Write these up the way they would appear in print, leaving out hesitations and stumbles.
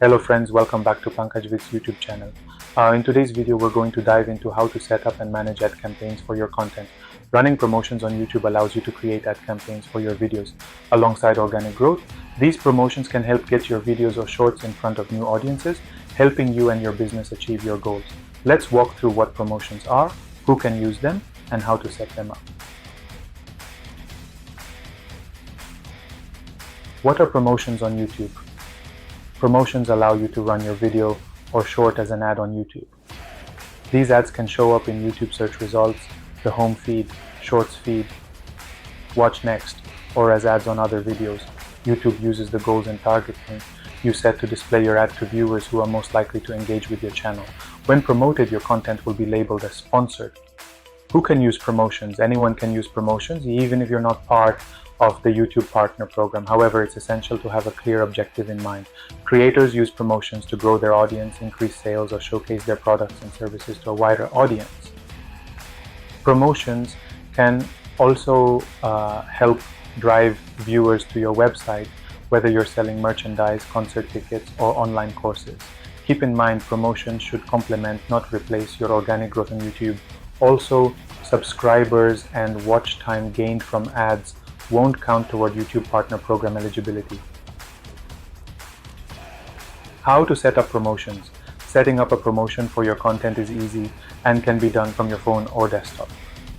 Hello friends, welcome back to Pankajvid's YouTube channel. In today's video, we're going to dive into how to set up and manage ad campaigns for your content. Running promotions on YouTube allows you to create ad campaigns for your videos. Alongside organic growth, these promotions can help get your videos or shorts in front of new audiences, helping you and your business achieve your goals. Let's walk through what promotions are, who can use them, and how to set them up. What are promotions on YouTube? Promotions allow you to run your video or short as an ad on YouTube. These ads can show up in YouTube search results, the home feed, shorts feed, watch next, or as ads on other videos. YouTube uses the goals and targeting you set to display your ad to viewers who are most likely to engage with your channel. When promoted, your content will be labeled as sponsored. Who can use promotions? Anyone can use promotions, even if you're not part of the YouTube Partner Program. However, it's essential to have a clear objective in mind. Creators use promotions to grow their audience, increase sales, or showcase their products and services to a wider audience. Promotions can also help drive viewers to your website, whether you're selling merchandise, concert tickets, or online courses. Keep in mind, promotions should complement, not replace, your organic growth on YouTube. Also, subscribers and watch time gained from ads won't count toward YouTube Partner Program eligibility. How to set up promotions. Setting up a promotion for your content is easy and can be done from your phone or desktop.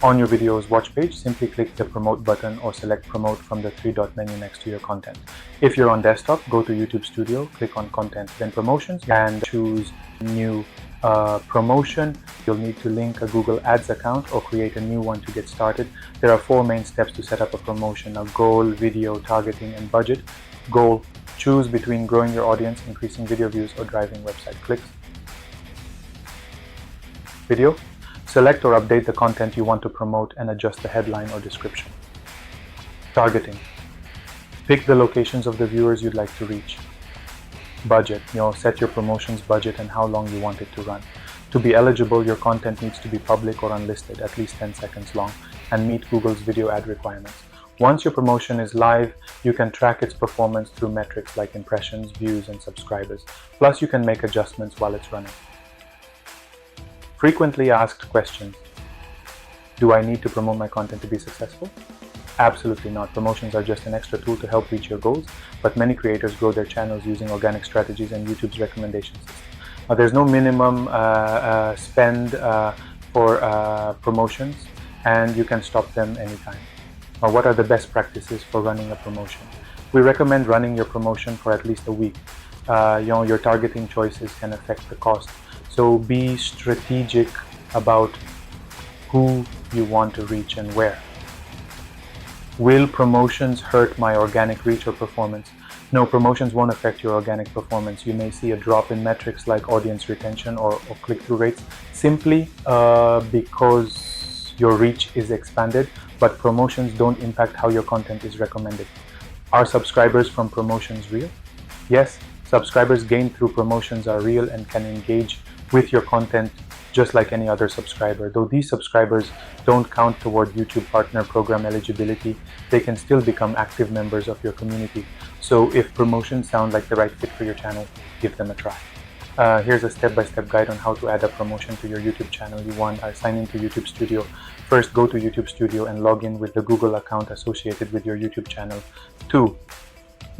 On your video's watch page, simply click the Promote button or select Promote from the three-dot menu next to your content. If you're on desktop, go to YouTube Studio, click on Content, then Promotions, and choose New Promotion. You'll need to link a Google Ads account or create a new one to get started. There are 4 main steps to set up a promotion: a goal, video, targeting, and budget. Goal: choose between growing your audience, increasing video views, or driving website clicks. Video: select or update the content you want to promote and adjust the headline or description. Targeting: pick the locations of the viewers you'd like to reach. Budget: set your promotion's budget and how long you want it to run. To be eligible, your content needs to be public or unlisted, at least 10 seconds long, and meet Google's video ad requirements. Once your promotion is live, you can track its performance through metrics like impressions, views, and subscribers. Plus, you can make adjustments while it's running. Frequently asked questions. Do I need to promote my content to be successful? Absolutely not. Promotions are just an extra tool to help reach your goals, but many creators grow their channels using organic strategies and YouTube's recommendation system. There's no minimum spend for promotions, and you can stop them anytime. What are the best practices for running a promotion? We recommend running your promotion for at least a week. Your targeting choices can affect the cost, so be strategic about who you want to reach and where. Will promotions hurt my organic reach or performance? No, promotions won't affect your organic performance. You may see a drop in metrics like audience retention or click-through rates simply because your reach is expanded, but promotions don't impact how your content is recommended. Are subscribers from promotions real? Yes, subscribers gained through promotions are real and can engage with your content just like any other subscriber. Though these subscribers don't count toward YouTube Partner Program eligibility, they can still become active members of your community. So if promotions sound like the right fit for your channel, give them a try. Here's a step-by-step guide on how to add a promotion to your YouTube channel. You want to sign into YouTube Studio. First, go to YouTube Studio and log in with the Google account associated with your YouTube channel. 2.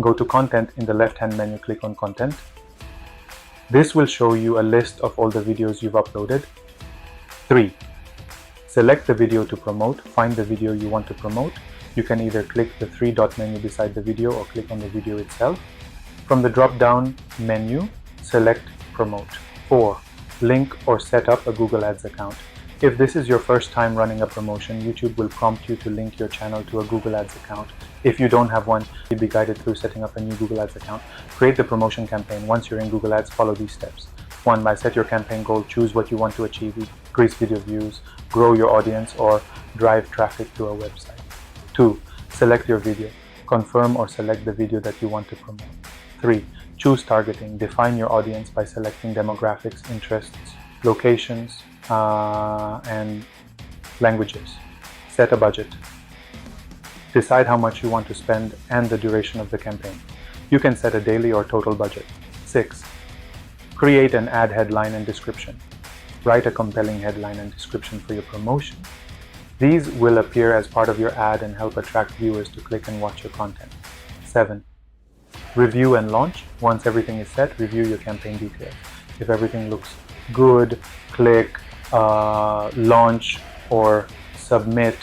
Go to Content. In the left-hand menu, click on Content. This will show you a list of all the videos you've uploaded. 3. Select the video to promote. Find the video you want to promote. You can either click the 3-dot menu beside the video or click on the video itself. From the drop-down menu, select Promote. 4. Link or set up a Google Ads account. If this is your first time running a promotion, YouTube will prompt you to link your channel to a Google Ads account. If you don't have one, you'll be guided through setting up a new Google Ads account. Create the promotion campaign. Once you're in Google Ads, follow these steps. 1. Set your campaign goal. Choose what you want to achieve. Increase video views, grow your audience, or drive traffic to a website. 2. Select your video. Confirm or select the video that you want to promote. 3. Choose targeting. Define your audience by selecting demographics, interests, locations, and languages. Set a budget. Decide how much you want to spend and the duration of the campaign. You can set a daily or total budget. 6. Create an ad headline and description. Write a compelling headline and description for your promotion. These will appear as part of your ad and help attract viewers to click and watch your content. 7. Review and launch. Once everything is set, review your campaign details. If everything looks good, click launch or submit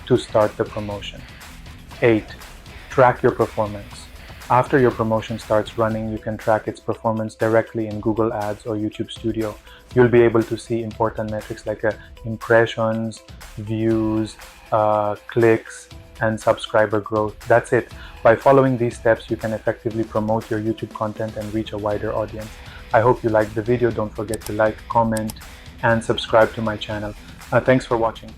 to start the promotion. 8. Track your performance. After your promotion starts running, you can track its performance directly in Google Ads or YouTube Studio. You'll be able to see important metrics like impressions, views, clicks, and subscriber growth. That's it. By following these steps, you can effectively promote your YouTube content and reach a wider audience. I hope you liked the video. Don't forget to like, comment, and subscribe to my channel. Thanks for watching.